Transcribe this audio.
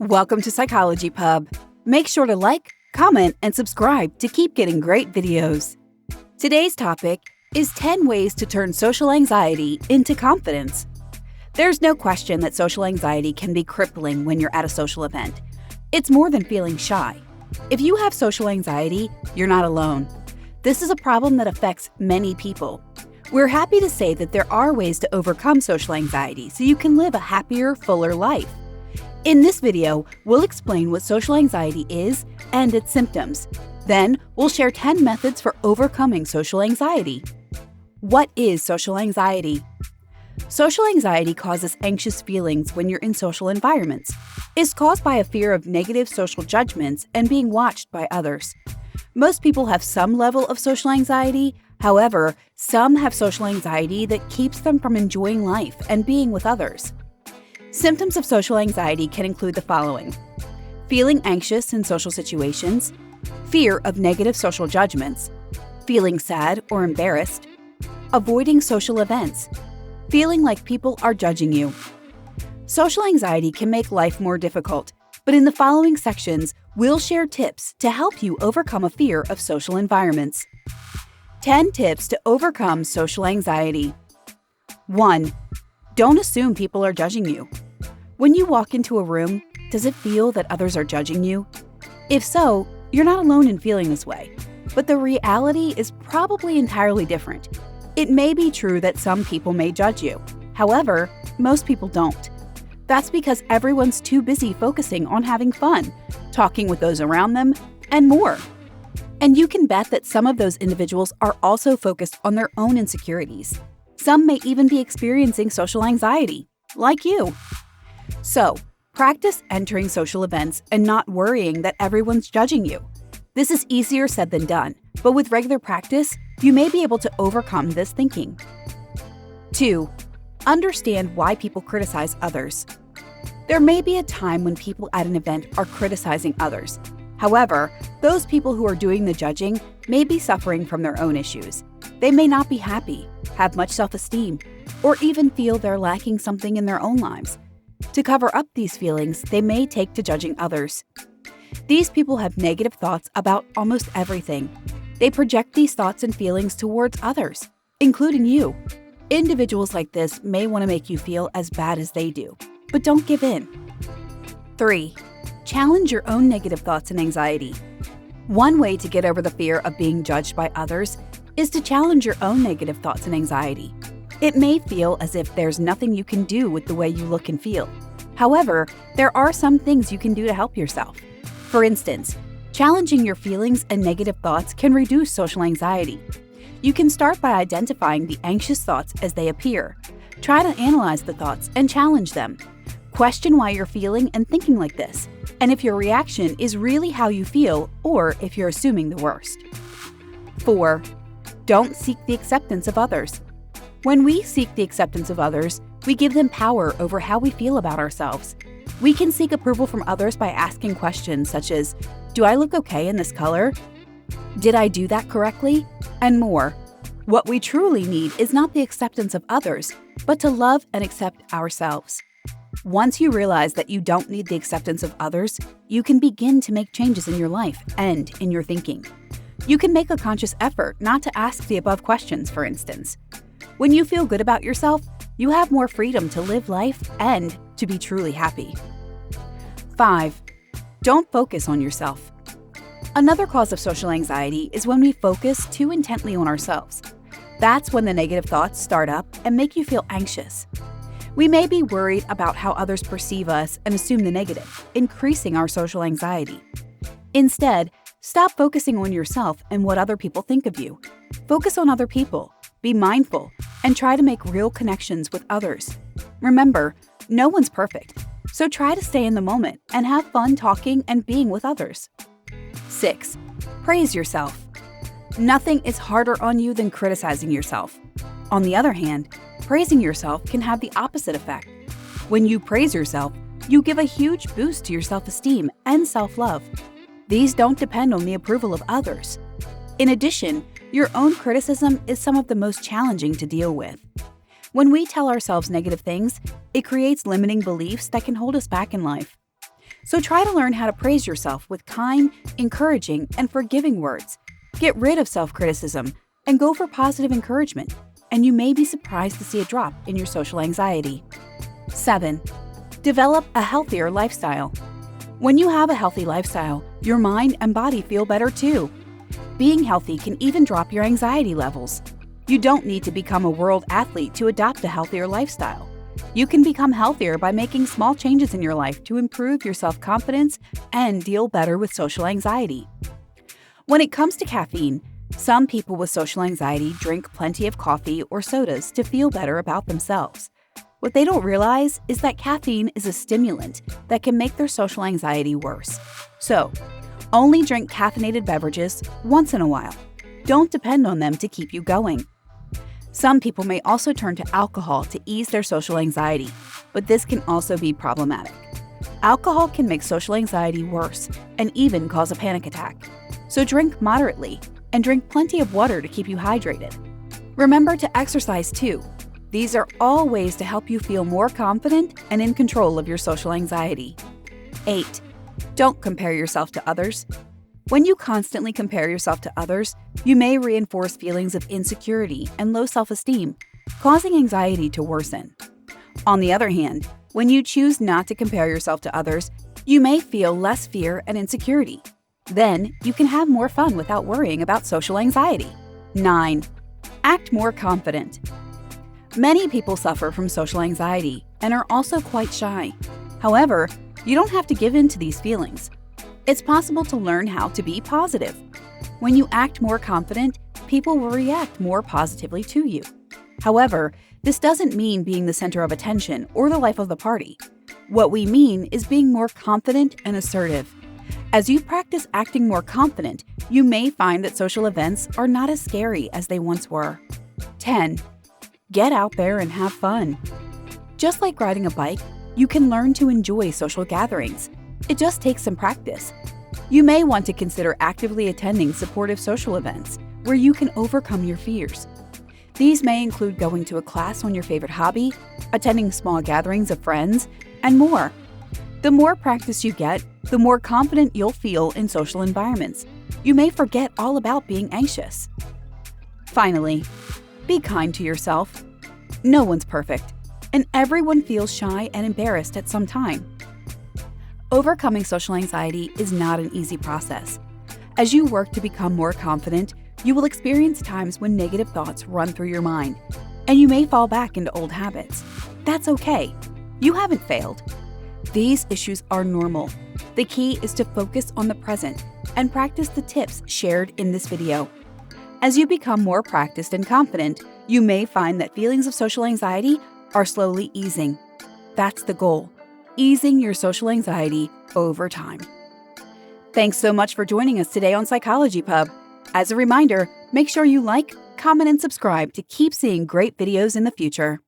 Welcome to Psychology Pub. Make sure to like, comment, and subscribe to keep getting great videos. Today's topic is 10 ways to turn social anxiety into confidence. There's no question that social anxiety can be crippling when you're at a social event. It's more than feeling shy. If you have social anxiety, you're not alone. This is a problem that affects many people. We're happy to say that there are ways to overcome social anxiety so you can live a happier, fuller life. In this video, we'll explain what social anxiety is and its symptoms. Then, we'll share 10 methods for overcoming social anxiety. What is social anxiety? Social anxiety causes anxious feelings when you're in social environments. It's caused by a fear of negative social judgments and being watched by others. Most people have some level of social anxiety. However, some have social anxiety that keeps them from enjoying life and being with others. Symptoms of social anxiety can include the following: feeling anxious in social situations, fear of negative social judgments, feeling sad or embarrassed, avoiding social events, feeling like people are judging you. Social anxiety can make life more difficult, but in the following sections, we'll share tips to help you overcome a fear of social environments. 10 tips to overcome social anxiety. 1. Don't assume people are judging you. When you walk into a room, does it feel that others are judging you? If so, you're not alone in feeling this way, but the reality is probably entirely different. It may be true that some people may judge you. However, most people don't. That's because everyone's too busy focusing on having fun, talking with those around them, and more. And you can bet that some of those individuals are also focused on their own insecurities. Some may even be experiencing social anxiety, like you. So, practice entering social events and not worrying that everyone's judging you. This is easier said than done, but with regular practice, you may be able to overcome this thinking. 2. Understand why people criticize others. There may be a time when people at an event are criticizing others. However, those people who are doing the judging may be suffering from their own issues. They may not be happy, have much self-esteem, or even feel they're lacking something in their own lives. To cover up these feelings, they may take to judging others. These people have negative thoughts about almost everything. They project these thoughts and feelings towards others, including you. Individuals like this may want to make you feel as bad as they do, but don't give in. 3. Challenge your own negative thoughts and anxiety. One way to get over the fear of being judged by others is to challenge your own negative thoughts and anxiety. It may feel as if there's nothing you can do with the way you look and feel. However, there are some things you can do to help yourself. For instance, challenging your feelings and negative thoughts can reduce social anxiety. You can start by identifying the anxious thoughts as they appear. Try to analyze the thoughts and challenge them. Question why you're feeling and thinking like this, and if your reaction is really how you feel or if you're assuming the worst. 4. Don't seek the acceptance of others. When we seek the acceptance of others, we give them power over how we feel about ourselves. We can seek approval from others by asking questions such as, "Do I look okay in this color? Did I do that correctly?" and more. What we truly need is not the acceptance of others, but to love and accept ourselves. Once you realize that you don't need the acceptance of others, you can begin to make changes in your life and in your thinking. You can make a conscious effort not to ask the above questions, for instance. When you feel good about yourself, you have more freedom to live life and to be truly happy. 5. Don't focus on yourself. Another cause of social anxiety is when we focus too intently on ourselves. That's when the negative thoughts start up and make you feel anxious. We may be worried about how others perceive us and assume the negative, increasing our social anxiety. Instead, stop focusing on yourself and what other people think of you. Focus on other people, be mindful, and try to make real connections with others. Remember, no one's perfect, so try to stay in the moment and have fun talking and being with others. 6. Praise yourself. Nothing is harder on you than criticizing yourself. On the other hand, praising yourself can have the opposite effect. When you praise yourself, you give a huge boost to your self-esteem and self-love. These don't depend on the approval of others. In addition, your own criticism is some of the most challenging to deal with. When we tell ourselves negative things, it creates limiting beliefs that can hold us back in life. So try to learn how to praise yourself with kind, encouraging, and forgiving words. Get rid of self-criticism and go for positive encouragement, and you may be surprised to see a drop in your social anxiety. 7. Develop a healthier lifestyle. When you have a healthy lifestyle, your mind and body feel better too. Being healthy can even drop your anxiety levels. You don't need to become a world athlete to adopt a healthier lifestyle. You can become healthier by making small changes in your life to improve your self-confidence and deal better with social anxiety. When it comes to caffeine, some people with social anxiety drink plenty of coffee or sodas to feel better about themselves. What they don't realize is that caffeine is a stimulant that can make their social anxiety worse. So, only drink caffeinated beverages once in a while. Don't depend on them to keep you going. Some people may also turn to alcohol to ease their social anxiety, but this can also be problematic. Alcohol can make social anxiety worse and even cause a panic attack. So drink moderately and drink plenty of water to keep you hydrated. Remember to exercise too. These are all ways to help you feel more confident and in control of your social anxiety. 8. Don't compare yourself to others. When you constantly compare yourself to others, you may reinforce feelings of insecurity and low self-esteem, causing anxiety to worsen. On the other hand, when you choose not to compare yourself to others, you may feel less fear and insecurity. Then, you can have more fun without worrying about social anxiety. 9. Act more confident. Many people suffer from social anxiety and are also quite shy. However, you don't have to give in to these feelings. It's possible to learn how to be positive. When you act more confident, people will react more positively to you. However, this doesn't mean being the center of attention or the life of the party. What we mean is being more confident and assertive. As you practice acting more confident, you may find that social events are not as scary as they once were. 10. Get out there and have fun. Just like riding a bike, you can learn to enjoy social gatherings. It just takes some practice. You may want to consider actively attending supportive social events where you can overcome your fears. These may include going to a class on your favorite hobby, attending small gatherings of friends, and more. The more practice you get, the more confident you'll feel in social environments. You may forget all about being anxious. Finally, be kind to yourself. No one's perfect, and everyone feels shy and embarrassed at some time. Overcoming social anxiety is not an easy process. As you work to become more confident, you will experience times when negative thoughts run through your mind, and you may fall back into old habits. That's okay. You haven't failed. These issues are normal. The key is to focus on the present and practice the tips shared in this video. As you become more practiced and confident, you may find that feelings of social anxiety are slowly easing. That's the goal, easing your social anxiety over time. Thanks so much for joining us today on Psychology Pub. As a reminder, make sure you like, comment, and subscribe to keep seeing great videos in the future.